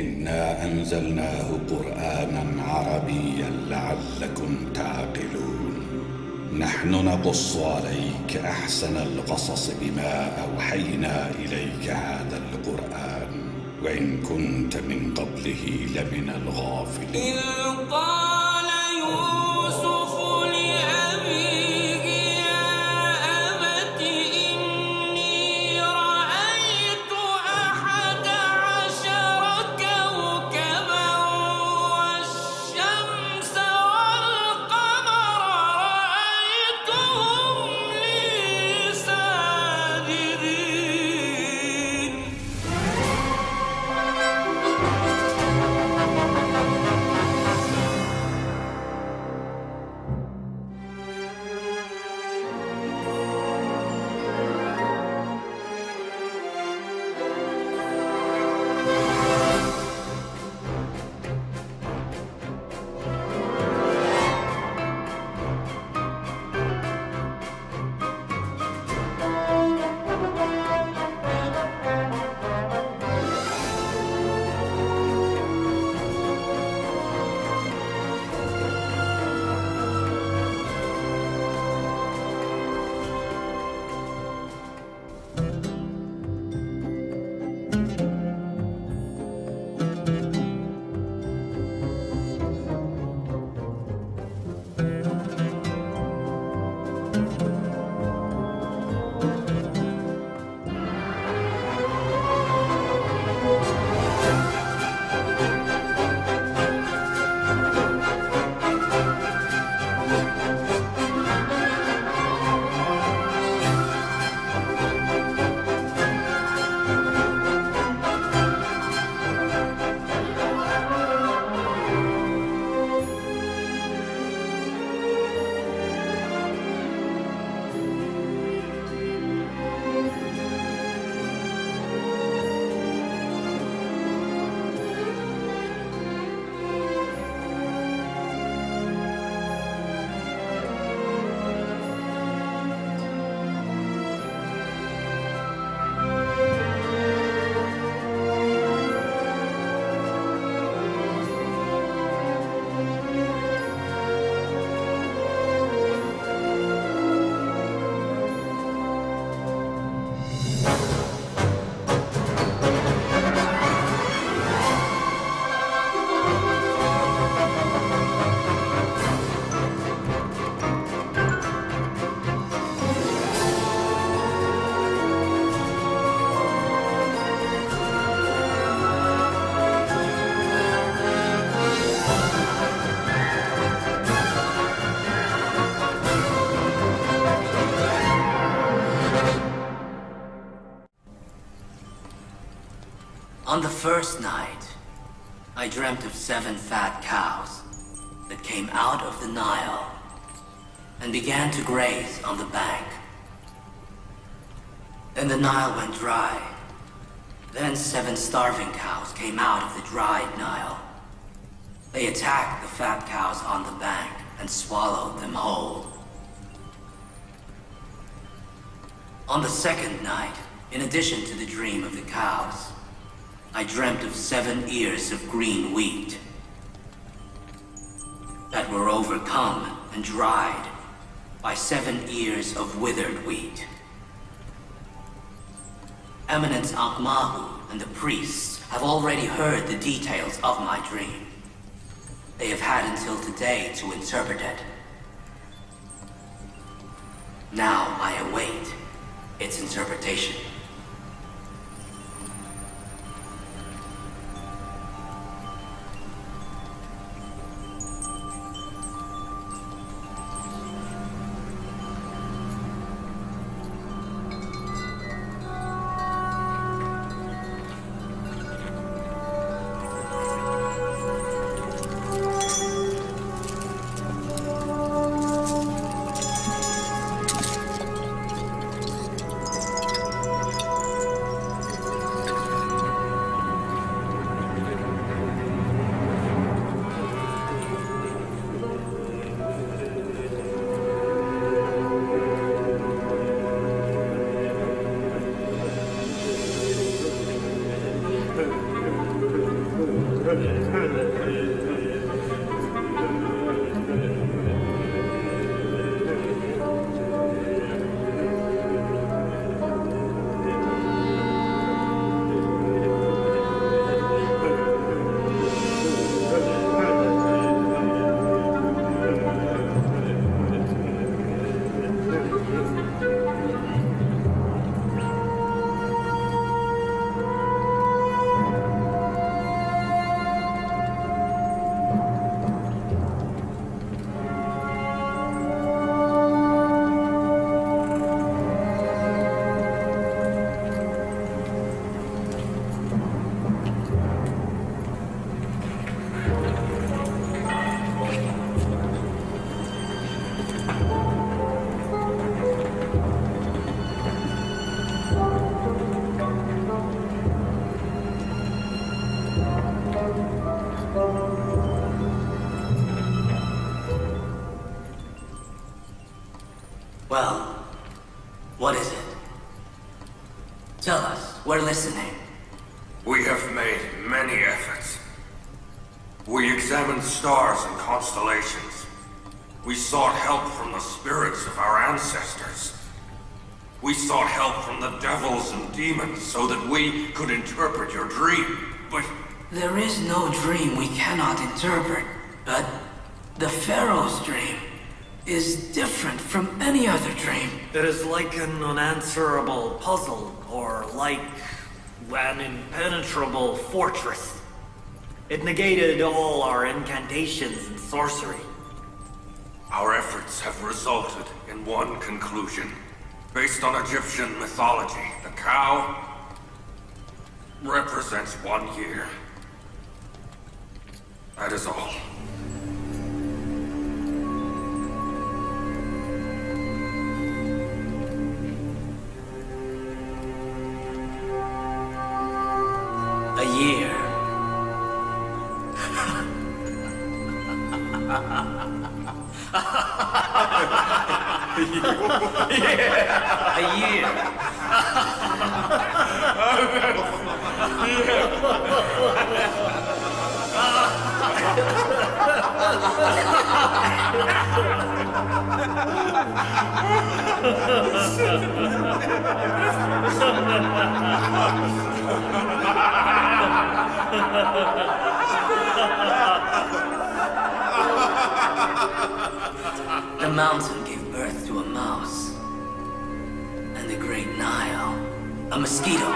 إنا أنزلناه قرآنا عربيا لعلكم تعقلون. نحن نقص عليك أحسن القصص بما أوحينا إليك هذا القرآن وإن كنت من قبله لمن الغافلين. إذ قال يوسف لأبيه يا أبت إني رأيت 11 كوكبا والشمس والقمر رأيتهم لي ساجدين. On the first night, I dreamt of 7 fat cows that came out of the Nile and began to graze on the bank. Then the Nile went dry. Then 7 starving cows came out of the dried Nile. They attacked the fat cows on the bank and swallowed them whole. On the second night, in addition to the dream of the cows, I dreamt of 7 ears of green wheat that were overcome and dried by 7 ears of withered wheat. Eminence Ankh-Mahu and the priests have already heard the details of my dream. They have had until today to interpret it. Now I await its interpretation. Well, what is it? Tell us, we're listening. We have made many efforts. We examined stars and constellations. We sought help from the spirits of our ancestors. We sought help from the devils and demons so that we could interpret your dream, but... There is no dream we cannot interpret, but the Pharaoh's dream is different from any other dream. It is like an unanswerable puzzle, or like an impenetrable fortress. It negated all our incantations and sorcery. Our efforts have resulted in one conclusion. Based on Egyptian mythology, the cow represents 1 year. That is all. A year. A year. The mountain gave birth to a mouse. And the great Nile, a mosquito.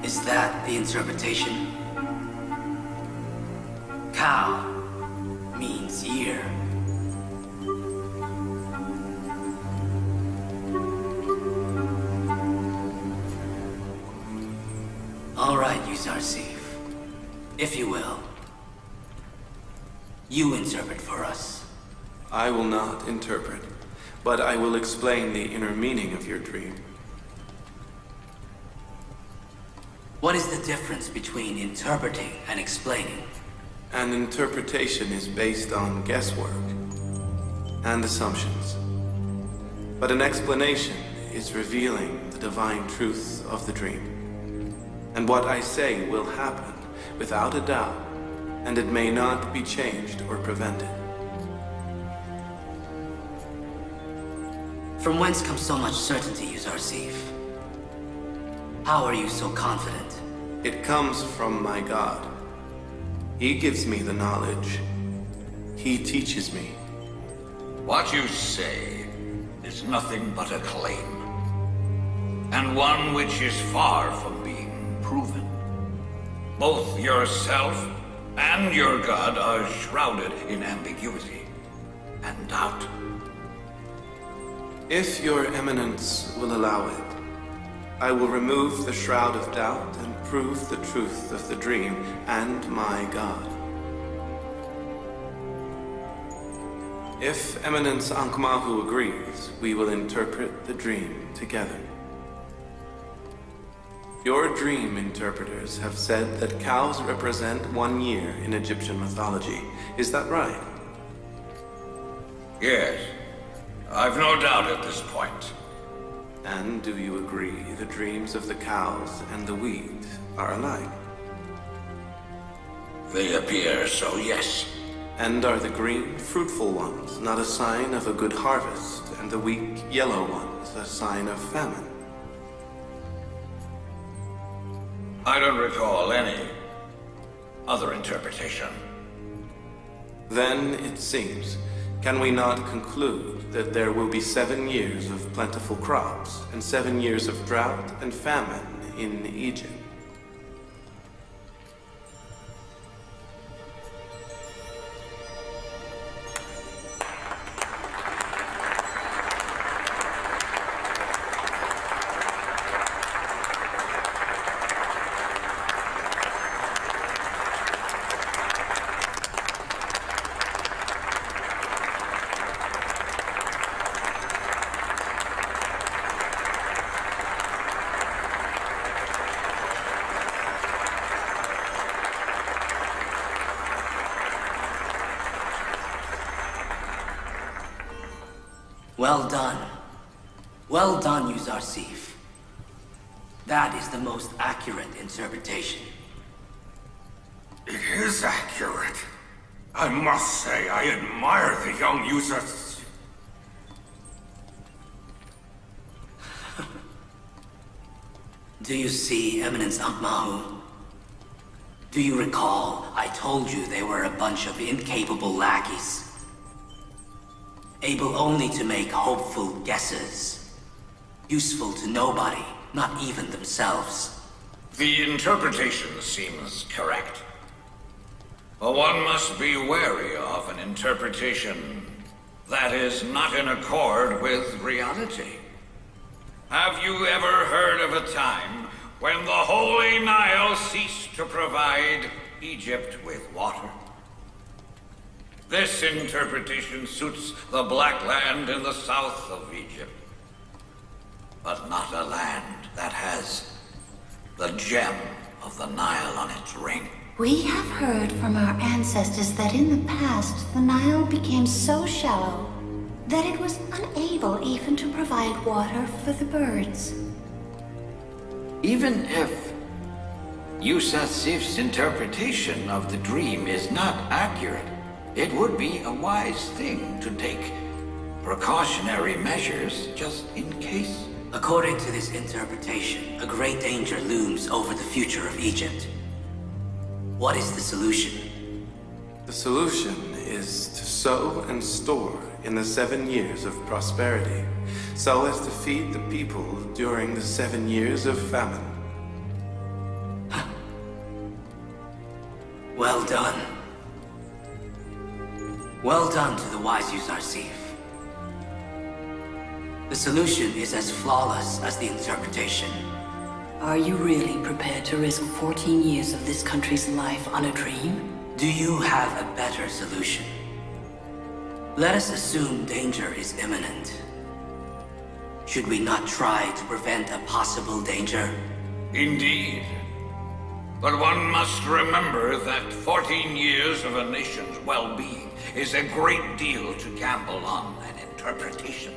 Is that the interpretation? Cow means year. All right, Yusuf, if you will. You interpret for us. I will not interpret, but I will explain the inner meaning of your dream. What is the difference between interpreting and explaining? An interpretation is based on guesswork and assumptions. But an explanation is revealing the divine truth of the dream. And what I say will happen without a doubt, and it may not be changed or prevented. From whence comes so much certainty, Yusuf? How are you so confident? It comes from my God. He gives me the knowledge. He teaches me. What you say is nothing but a claim, and one which is far from being proven. Both yourself and your God are shrouded in ambiguity and doubt. If your eminence will allow it, I will remove the shroud of doubt and prove the truth of the dream and my God. If Eminence Ankh-Mahu agrees, we will interpret the dream together. Your dream interpreters have said that cows represent 1 year in Egyptian mythology. Is that right? Yes, I've no doubt at this point. And do you agree the dreams of the cows and the wheat are alike? They appear so, yes. And are the green, fruitful ones not a sign of a good harvest, and the weak, yellow ones a sign of famine? I don't recall any other interpretation. Then, it seems, can we not conclude that there will be 7 years of plentiful crops and 7 years of drought and famine in Egypt? Well done. Well done, Yuzarsif. That is the most accurate interpretation. It is accurate. I must say, I admire the young users. Do you see, Eminence Ankmahu? Do you recall, I told you they were a bunch of incapable lackeys? Able only to make hopeful guesses. Useful to nobody, not even themselves. The interpretation seems correct. But one must be wary of an interpretation that is not in accord with reality. Have you ever heard of a time when the Holy Nile ceased to provide Egypt with water? This interpretation suits the Black Land in the south of Egypt, but not a land that has the gem of the Nile on its ring. We have heard from our ancestors that in the past, the Nile became so shallow that it was unable even to provide water for the birds. Even if Yuzarsif's interpretation of the dream is not accurate, it would be a wise thing to take precautionary measures just in case. According to this interpretation, a great danger looms over the future of Egypt. What is the solution? The solution is to sow and store in the 7 years of prosperity, so as to feed the people during the 7 years of famine. Well done. Well done to the wise Yuzarsif. The solution is as flawless as the interpretation. Are you really prepared to risk 14 years of this country's life on a dream? Do you have a better solution? Let us assume danger is imminent. Should we not try to prevent a possible danger? Indeed. But one must remember that 14 years of a nation's well-being is a great deal to gamble on an interpretation.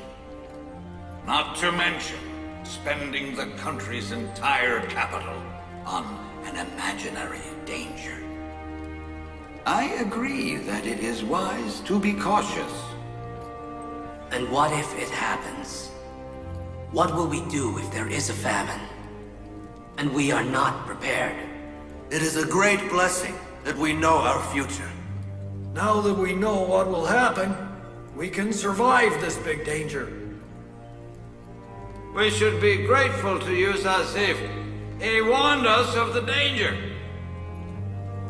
Not to mention spending the country's entire capital on an imaginary danger. I agree that it is wise to be cautious. And what if it happens? What will we do if there is a famine? And we are not prepared? It is a great blessing that we know our future. Now that we know what will happen, we can survive this big danger. We should be grateful to Yuzarsif. He warned us of the danger.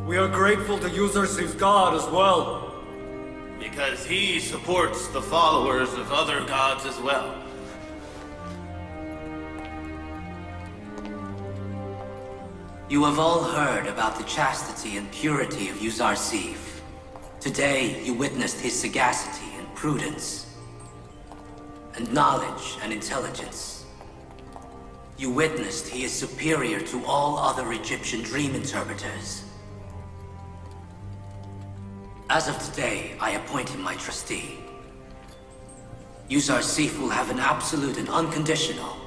We are grateful to Yuzarsif's God as well. Because he supports the followers of other gods as well. You have all heard about the chastity and purity of Yuzarsif. Today, you witnessed his sagacity and prudence, and knowledge and intelligence. You witnessed he is superior to all other Egyptian dream interpreters. As of today, I appoint him my trustee. Yuzarsif will have an absolute and unconditional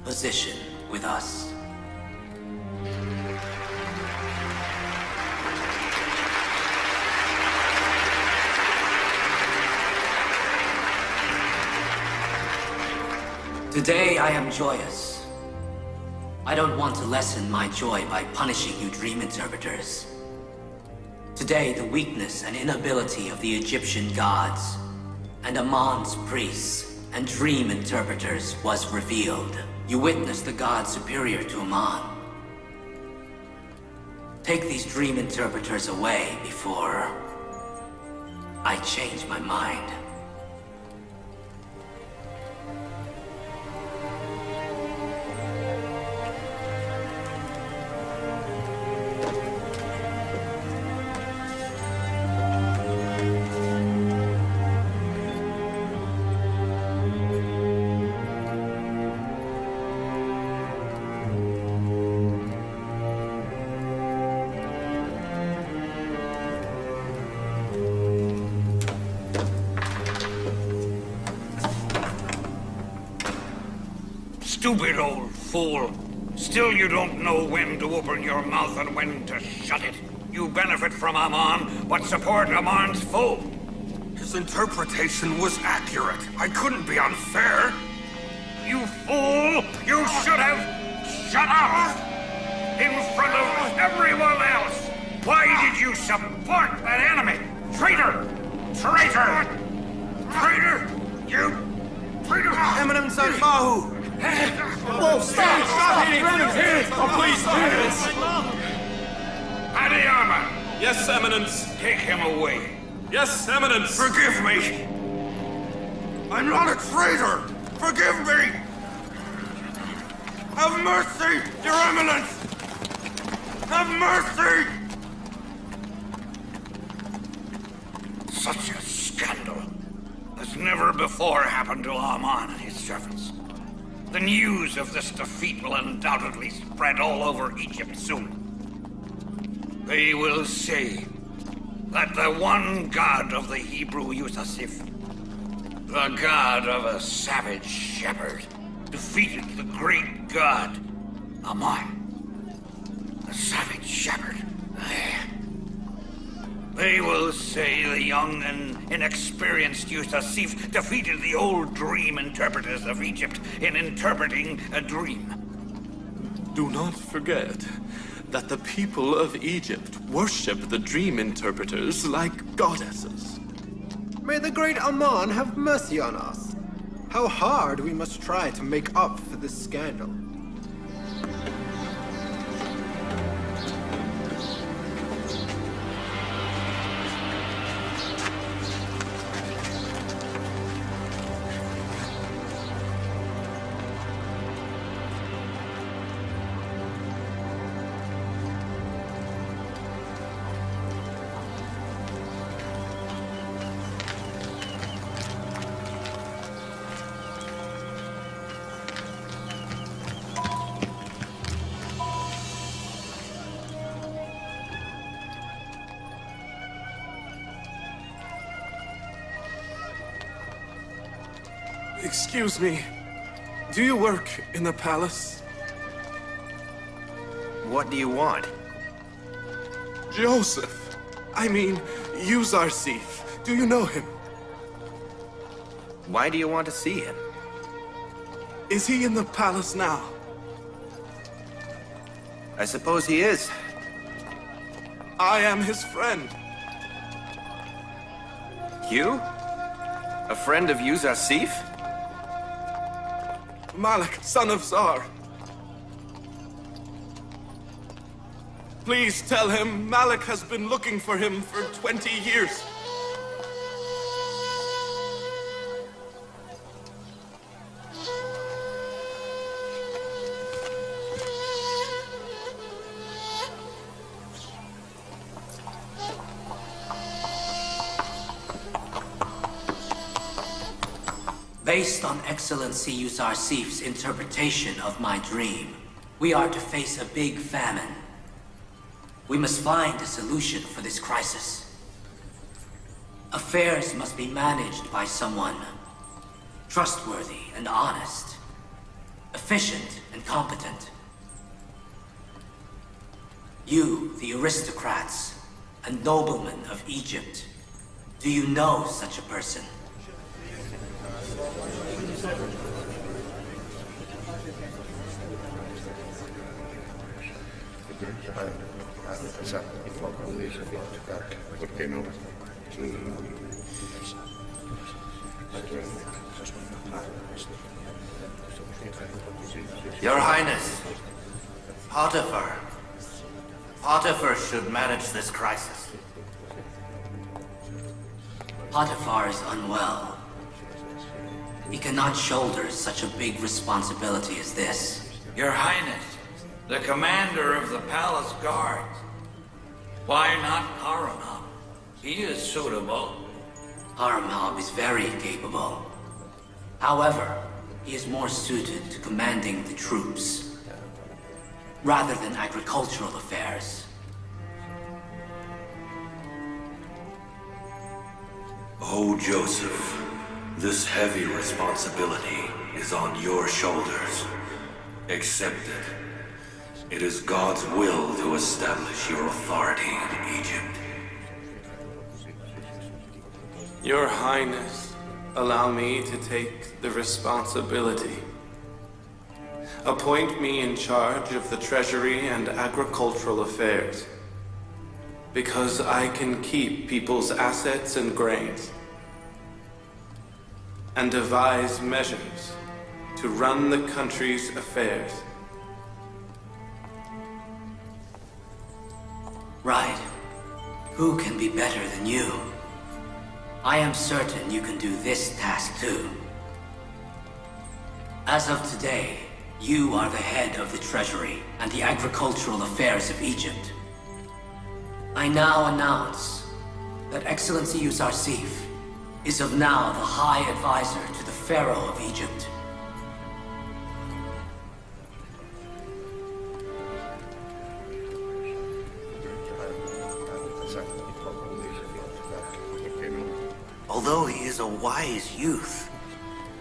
position with us. Today I am joyous. I don't want to lessen my joy by punishing you dream interpreters. Today the weakness and inability of the Egyptian gods and Amon's priests and dream interpreters was revealed. You witnessed the god superior to Amon. Take these dream interpreters away before I change my mind. stupid old fool. Still you don't know when to open your mouth and when to shut it. You benefit from Amon, but support Amon's foe. His interpretation was accurate. I couldn't be unfair. You fool! You should have shut up! In front of everyone else! Why did you support that enemy? Traitor! Traitor! Traitor! You... Traitor! Eminence Allahu! Whoa, stop hitting! Oh, please, Eminence! Adiyama! Yes, Eminence. Take him away. Yes, Eminence. Forgive me! I'm not a traitor! Forgive me! Have mercy, Your Eminence! Have mercy! Such a scandal has never before happened to Amon and his servants. The news of this defeat will undoubtedly spread all over Egypt soon. They will say that the one god of the Hebrew Yusuf, the god of a savage shepherd, defeated the great god, Amon, the savage shepherd. They will say the young and inexperienced Yusuf defeated the old dream interpreters of Egypt in interpreting a dream. Do not forget that the people of Egypt worship the dream interpreters like goddesses. May the great Amon have mercy on us. How hard we must try to make up for this scandal. Excuse me. Do you work in the palace? What do you want? Joseph. I mean, Yusuf. Do you know him? Why do you want to see him? Is he in the palace now? I suppose he is. I am his friend. You? A friend of Yusuf? Malik, son of Zar. Please tell him Malik has been looking for him for 20 years. Based on Excellency Yusuf's interpretation of my dream, we are to face a big famine. We must find a solution for this crisis. Affairs must be managed by someone trustworthy and honest, efficient and competent. You, the aristocrats and noblemen of Egypt, do you know such a person? Your Highness, Potiphar should manage this crisis. Potiphar is unwell. He cannot shoulder such a big responsibility as this. Your Highness, the commander of the palace guards. Why not Haramab? He is suitable. Haramab is very capable. However, he is more suited to commanding the troops, rather than agricultural affairs. Oh, Joseph, this heavy responsibility is on your shoulders. Accepted. It is God's will to establish your authority in Egypt. Your Highness, allow me to take the responsibility. Appoint me in charge of the treasury and agricultural affairs, because I can keep people's assets and grains, and devise measures to run the country's affairs. Right. Who can be better than you? I am certain you can do this task too. As of today, you are the head of the treasury and the agricultural affairs of Egypt. I now announce that Excellency Yusuf is of now the High Advisor to the Pharaoh of Egypt. Although he is a wise youth,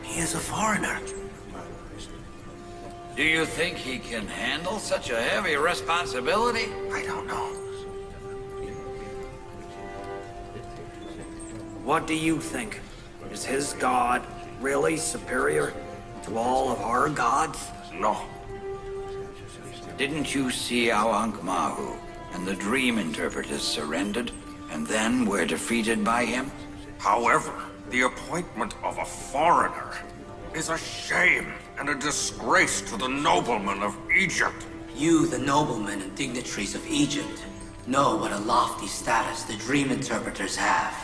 he is a foreigner. Do you think he can handle such a heavy responsibility? I don't know. What do you think? Is his god really superior to all of our gods? No. Didn't you see how Ankh-Mahu and the dream interpreters surrendered, and then were defeated by him? However, the appointment of a foreigner is a shame and a disgrace to the noblemen of Egypt. You, the noblemen and dignitaries of Egypt, know what a lofty status the dream interpreters have,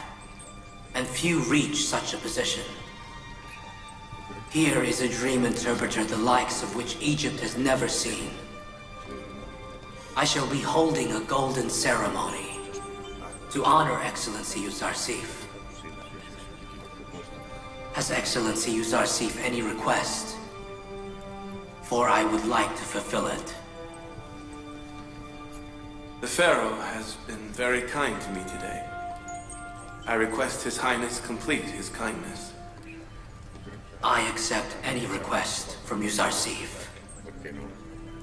and few reach such a position. Here is a dream interpreter the likes of which Egypt has never seen. I shall be holding a golden ceremony to honor Excellency Yusuf. Has Excellency Yusuf any request? For I would like to fulfill it. The Pharaoh has been very kind to me today. I request His Highness complete his kindness. I accept any request from Yusuf.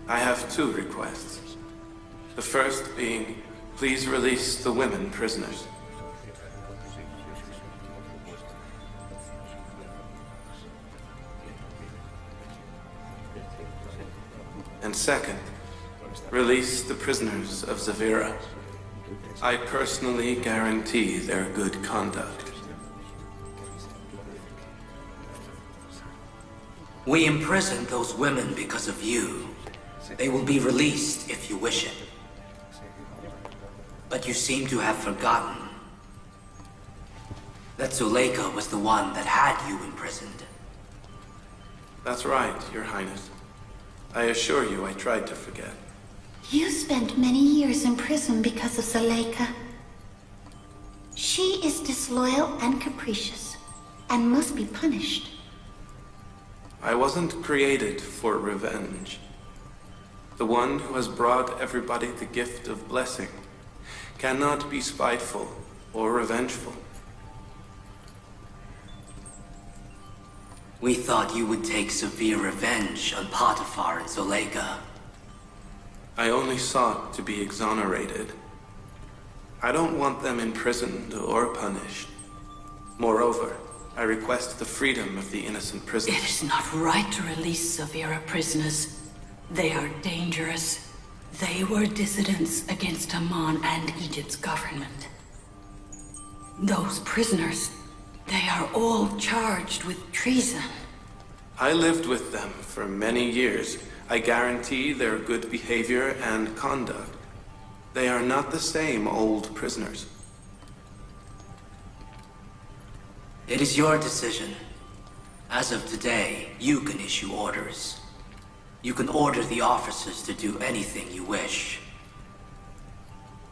I have two requests. The first being, please release the women prisoners. And second, release the prisoners of Zavira. I personally guarantee their good conduct. We imprisoned those women because of you. They will be released if you wish it. But you seem to have forgotten that Zuleika was the one that had you imprisoned. That's right, Your Highness. I assure you I tried to forget. You spent many years in prison because of Zuleika. She is disloyal and capricious, and must be punished. I wasn't created for revenge. The one who has brought everybody the gift of blessing cannot be spiteful or revengeful. We thought you would take severe revenge on Potiphar and Zuleika. I only sought to be exonerated. I don't want them imprisoned or punished. Moreover, I request the freedom of the innocent prisoners. It is not right to release Zavira prisoners. They are dangerous. They were dissidents against Amman and Egypt's government. Those prisoners, they are all charged with treason. I lived with them for many years. I guarantee their good behavior and conduct. They are not the same old prisoners. It is your decision. As of today, you can issue orders. You can order the officers to do anything you wish.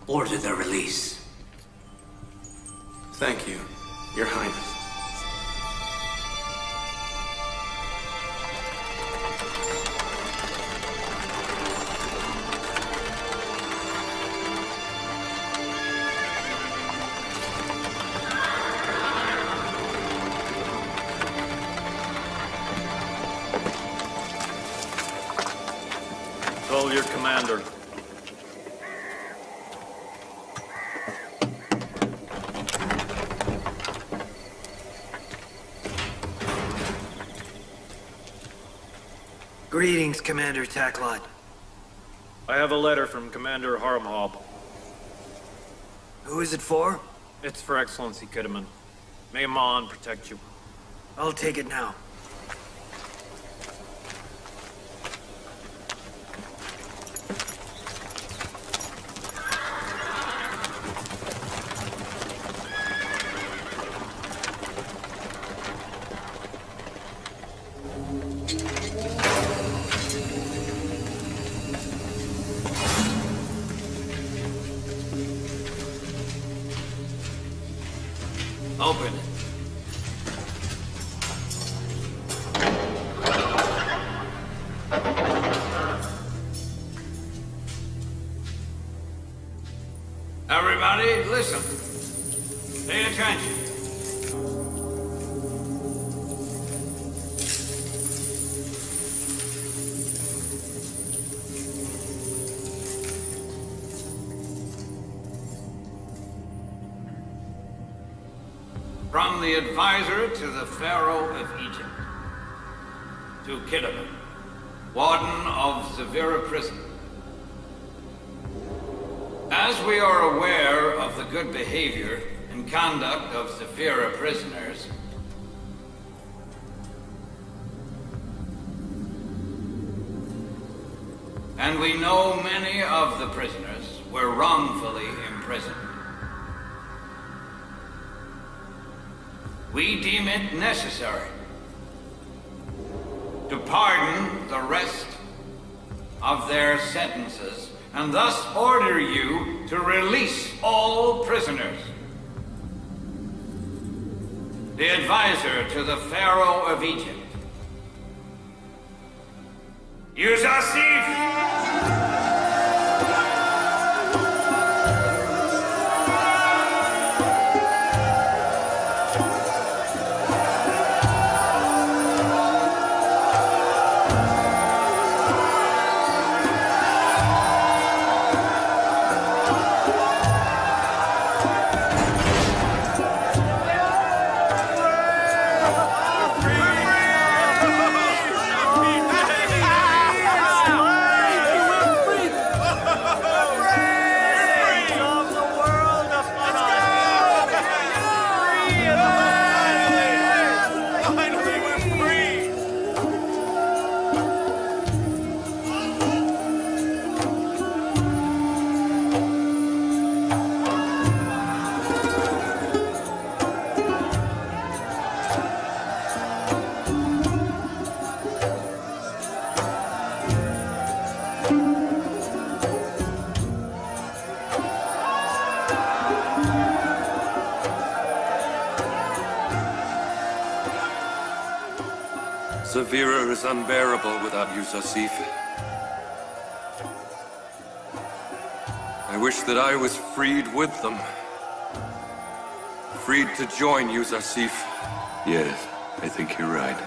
Order their release. Thank you, Your Highness. Commander. Greetings, Commander Taklot. I have a letter from Commander Harmhob. Who is it for? It's for Excellency Kitterman. May Amon protect you. I'll take it now. Open it. Everybody, listen. Pay attention. From the advisor to the Pharaoh of Egypt, to Kitterman, Warden of Severa Prison. As we are aware of the good behavior and conduct of Severa prisoners, and we know many of the prisoners were wrongfully imprisoned, we deem it necessary to pardon the rest of their sentences and thus order you to release all prisoners. The advisor to the Pharaoh of Egypt, Yusuf! Severa is unbearable without you, Yusuf. I wish that I was freed with them. Freed to join you, Yusuf. Yes, I think you're right.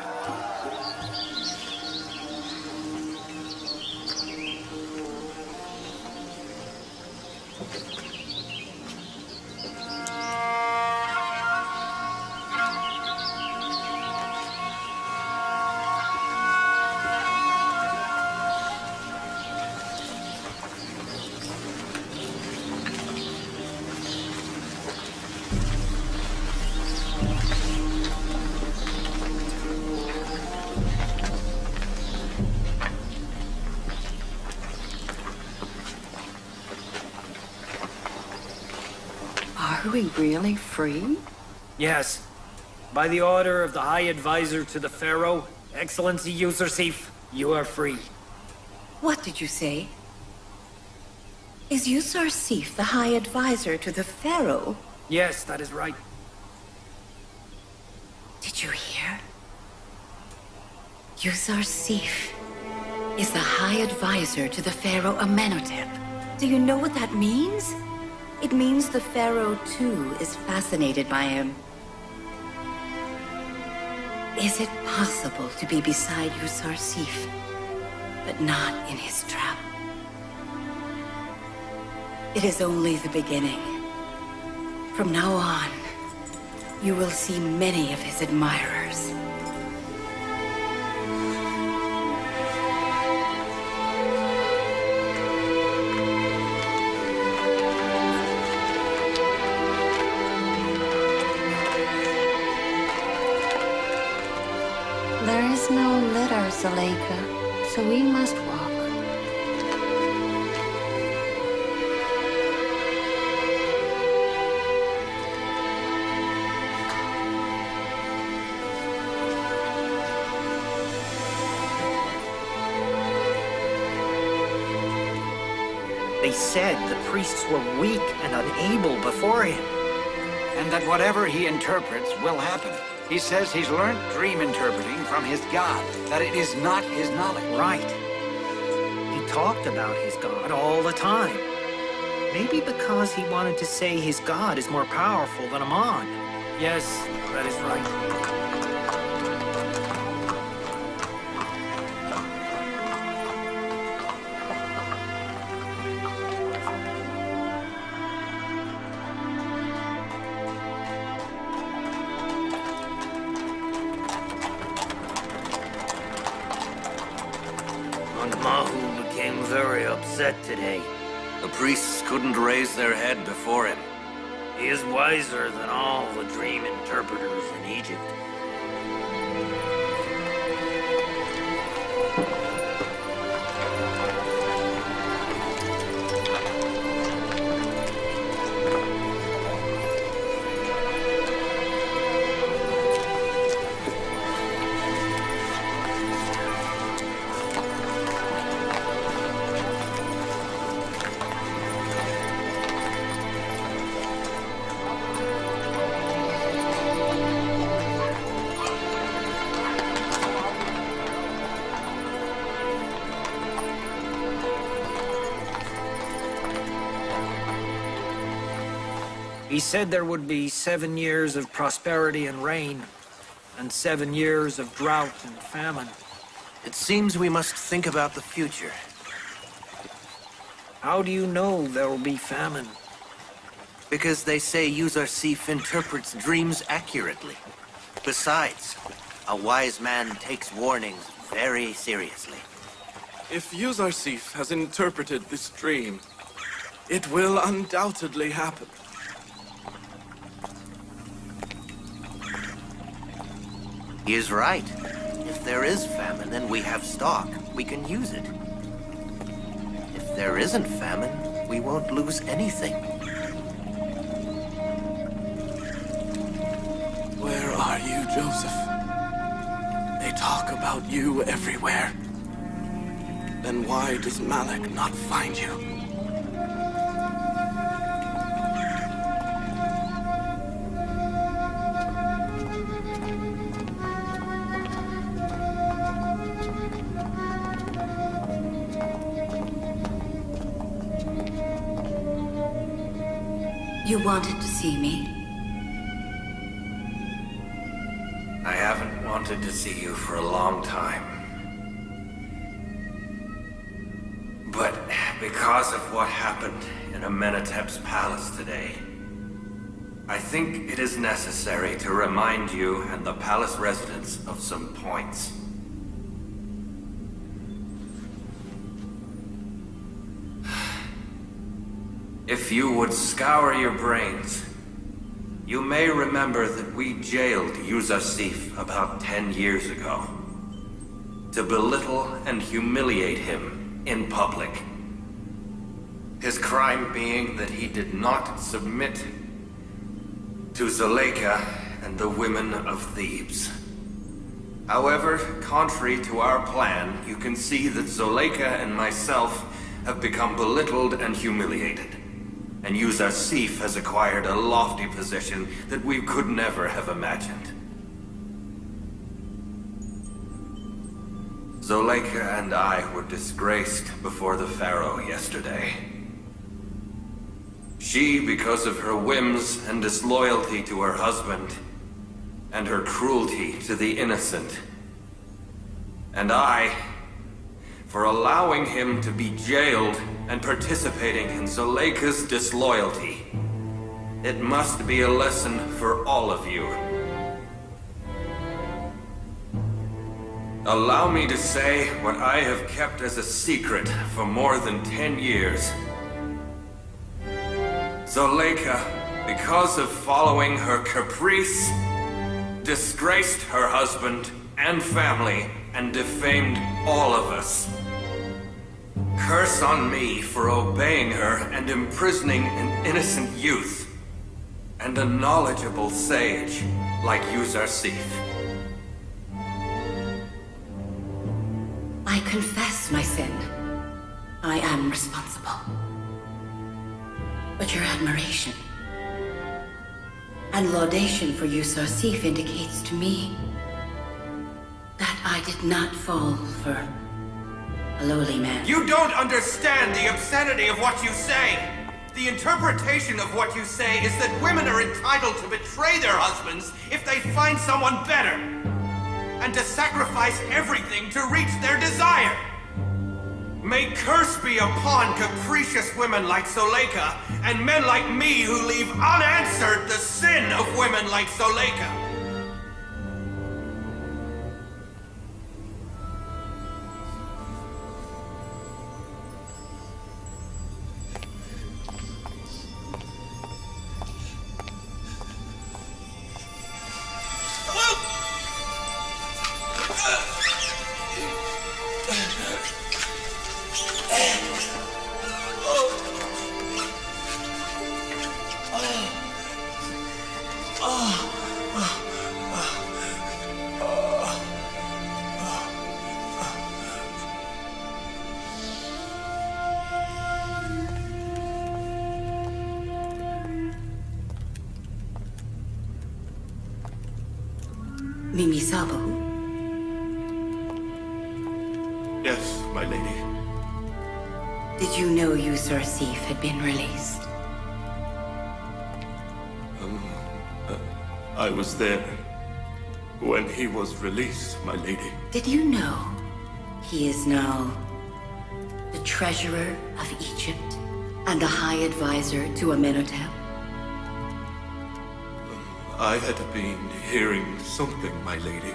Are we really free? Yes. By the order of the High Advisor to the Pharaoh, Excellency Yusuf, you are free. What did you say? Is Yusuf the High Advisor to the Pharaoh? Yes, that is right. Did you hear? Yusuf is the High Advisor to the Pharaoh Amenhotep. Do you know what that means? It means the Pharaoh, too, is fascinated by him. Is it possible to be beside Yusuf, but not in his trap? It is only the beginning. From now on, you will see many of his admirers. There is no litter, Zuleika, so we must walk. They said the priests were weak and unable before him. And that whatever he interprets will happen. He says he's learned dream interpreting from his god, that it is not his knowledge. Right. He talked about his god all the time. Maybe because he wanted to say his god is more powerful than Amon. Yes, that is right. Mahu became very upset today. The priests couldn't raise their head before him. He is wiser than all the dream interpreters in Egypt. He said there would be 7 years of prosperity and rain, and 7 years of drought and famine. It seems we must think about the future. How do you know there will be famine? Because they say Yusuf interprets dreams accurately. Besides, a wise man takes warnings very seriously. If Yusuf has interpreted this dream, it will undoubtedly happen. He is right. If there is famine and we have stock, we can use it. If there isn't famine, we won't lose anything. Where are you, Joseph? They talk about you everywhere. Then why does Malik not find you? You wanted to see me? I haven't wanted to see you for a long time. But because of what happened in Amenhotep's palace today, I think it is necessary to remind you and the palace residents of some points. If you would scour your brains, you may remember that we jailed Yusuf about 10 years ago to belittle and humiliate him in public. His crime being that he did not submit to Zuleika and the women of Thebes. However, contrary to our plan, you can see that Zuleika and myself have become belittled and humiliated. And Yusuf has acquired a lofty position that we could never have imagined. Zuleika and I were disgraced before the Pharaoh yesterday. She because of her whims and disloyalty to her husband, and her cruelty to the innocent. And I, for allowing him to be jailed and participating in Zuleika's disloyalty. It must be a lesson for all of you. Allow me to say what I have kept as a secret for more than 10 years. Zuleika, because of following her caprice, disgraced her husband and family and defamed all of us. Curse on me for obeying her and imprisoning an innocent youth and a knowledgeable sage like Yusuf. I confess my sin. I am responsible. But your admiration and laudation for Yusuf indicates to me that I did not fall for a lowly man. You don't understand the obscenity of what you say! The interpretation of what you say is that women are entitled to betray their husbands if they find someone better, and to sacrifice everything to reach their desire. May curse be upon capricious women like Zuleika, and men like me who leave unanswered the sin of women like Zuleika. Mimi Sabu? Yes, my lady. Did you know Yusuf had been released? I was there when he was released, my lady. Did you know he is now the treasurer of Egypt and the high advisor to Amenhotep? I had been hearing something, my lady.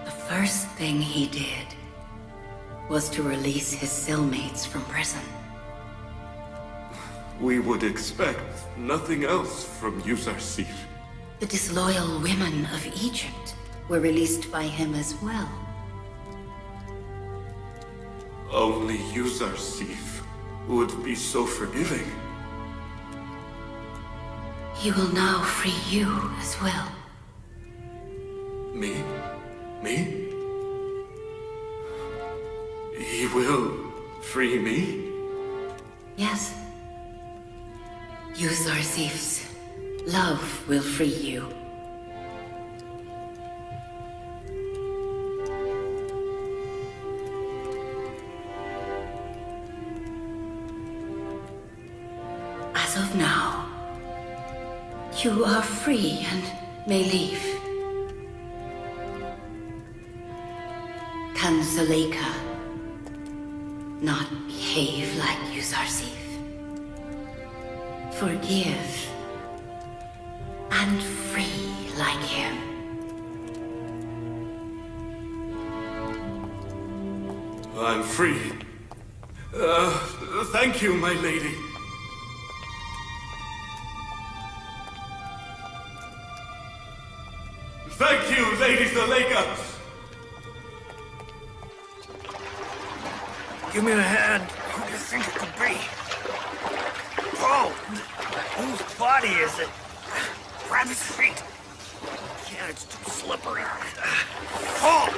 The first thing he did was to release his cellmates from prison. We would expect nothing else from Yusuf. The disloyal women of Egypt were released by him as well. Only Yusuf would be so forgiving. He will now free you as well. Me? Me? He will free me? Yes. Yusuf's love will free you. As of now, you are free and may leave. Can Zuleika not behave like Yusuf? Forgive and free like him. I'm free. Thank you, my lady. Thank you, Lady Zuleika. Give me a hand. Who do you think it could be? Oh! Whose body is it? Grab his feet. Yeah, it's too slippery. Oh!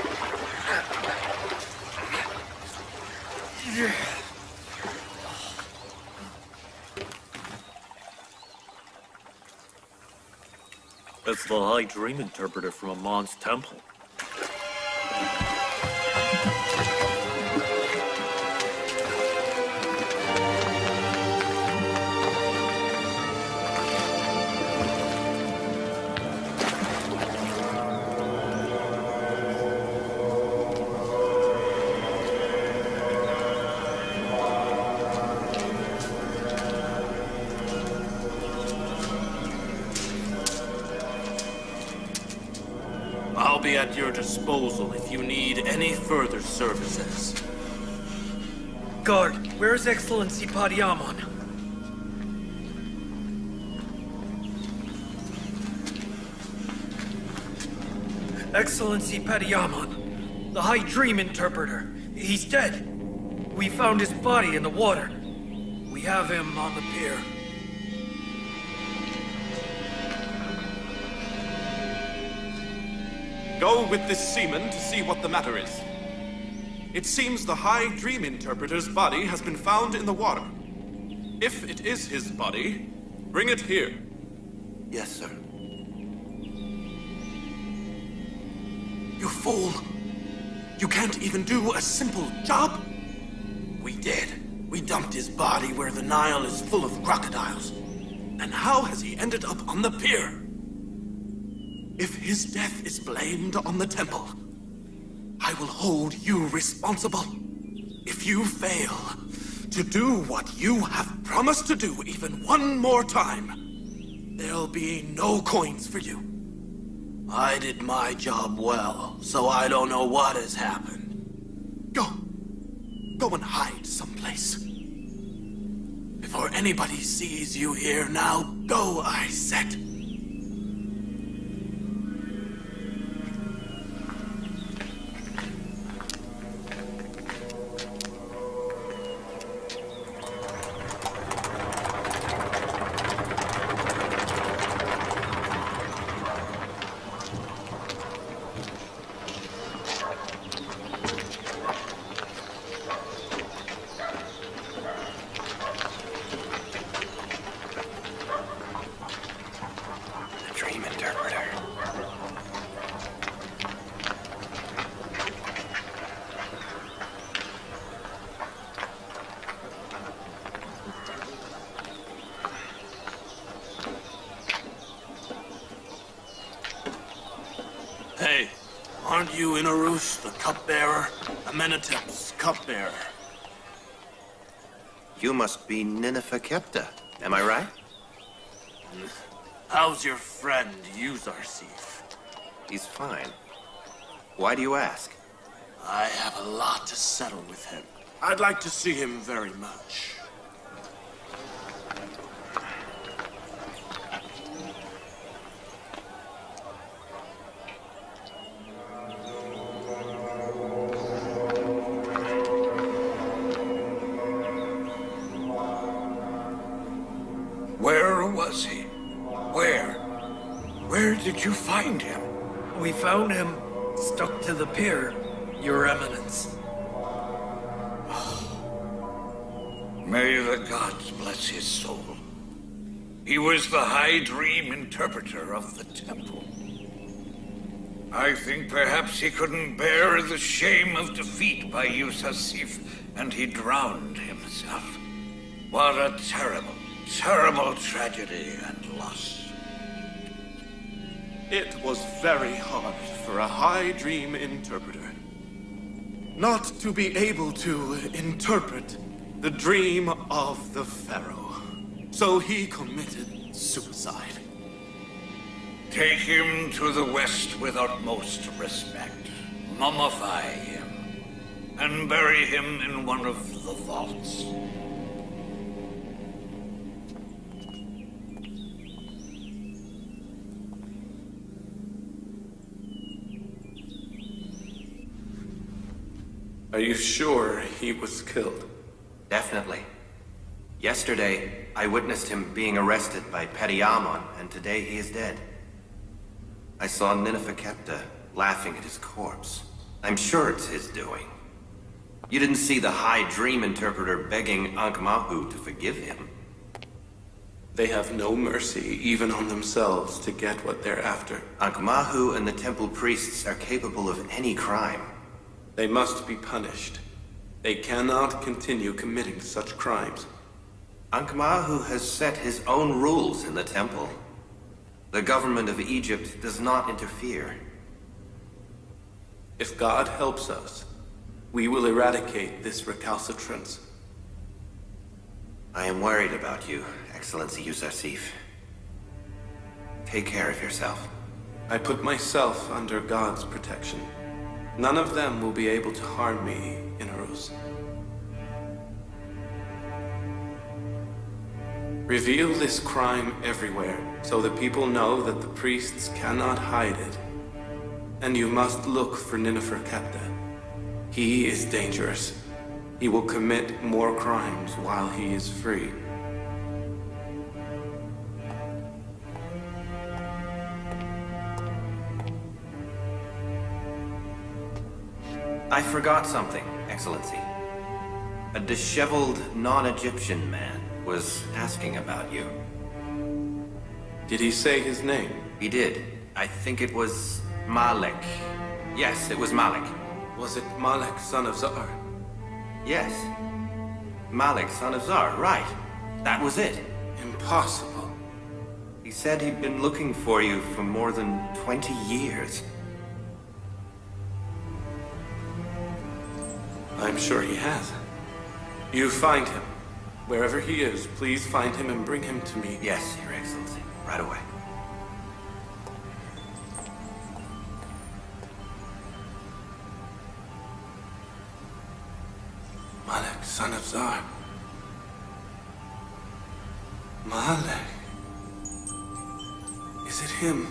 That's the High Dream Interpreter from Amon's temple. be at your disposal if you need any further services. Guard, where is Excellency Padiamon? Excellency Padiamon, the High Dream Interpreter. He's dead. We found his body in the water. We have him on the pier. Go with this seaman to see what the matter is. It seems the High Dream Interpreter's body has been found in the water. If it is his body, bring it here. Yes, sir. You fool! You can't even do a simple job? We did. We dumped his body where the Nile is full of crocodiles. And how has he ended up on the pier? If his death is blamed on the temple, I will hold you responsible. If you fail to do what you have promised to do even one more time, there'll be no coins for you. I did my job well, so I don't know what has happened. Go and hide someplace. Before anybody sees you here now, go, I said. Hey, aren't you Inarus, the cupbearer? Amenhotep's cupbearer. You must be Nineveh-Kepta, am I right? How's your friend, Yusuf? He's fine. Why do you ask? I have a lot to settle with him. I'd like to see him very much. Where was he? Where? Where did you find him? We found him stuck to the pier, Your Eminence. May the gods bless his soul. He was the High Dream Interpreter of the temple. I think perhaps he couldn't bear the shame of defeat by Yusuf, and he drowned himself. What a terrible, terrible tragedy and loss. It was very hard for a High Dream Interpreter not to be able to interpret the dream of the Pharaoh. So he committed suicide. Take him to the west with utmost respect. Mummify him, and bury him in one of the vaults. Are you sure he was killed? Definitely. Yesterday, I witnessed him being arrested by Pediamon, and today he is dead. I saw Nineveh-Kepta laughing at his corpse. I'm sure it's his doing. You didn't see the High Dream Interpreter begging Ankh-Mahu to forgive him. They have no mercy even on themselves to get what they're after. Ankh-Mahu and the temple priests are capable of any crime. They must be punished. They cannot continue committing such crimes. Ankh-Mahu has set his own rules in the temple. The government of Egypt does not interfere. If God helps us, we will eradicate this recalcitrance. I am worried about you, Excellency Yusuf. Take care of yourself. I put myself under God's protection. None of them will be able to harm me in Arus. Reveal this crime everywhere, so that people know that the priests cannot hide it. And you must look for Nineveh-Kepta. He is dangerous. He will commit more crimes while he is free. I forgot something, Excellency. A disheveled, non-Egyptian man was asking about you. Did he say his name? He did. I think it was Malek. Yes, it was Malek. Was it Malek, son of Zar? Yes. Malek, son of Zar, right. That was it. Impossible. He said he'd been looking for you for more than 20 years. I'm sure he has. You find him. Wherever he is, please find him and bring him to me. Yes, Your Excellency. Right away. Malek, son of Zar. Malek. Is it him?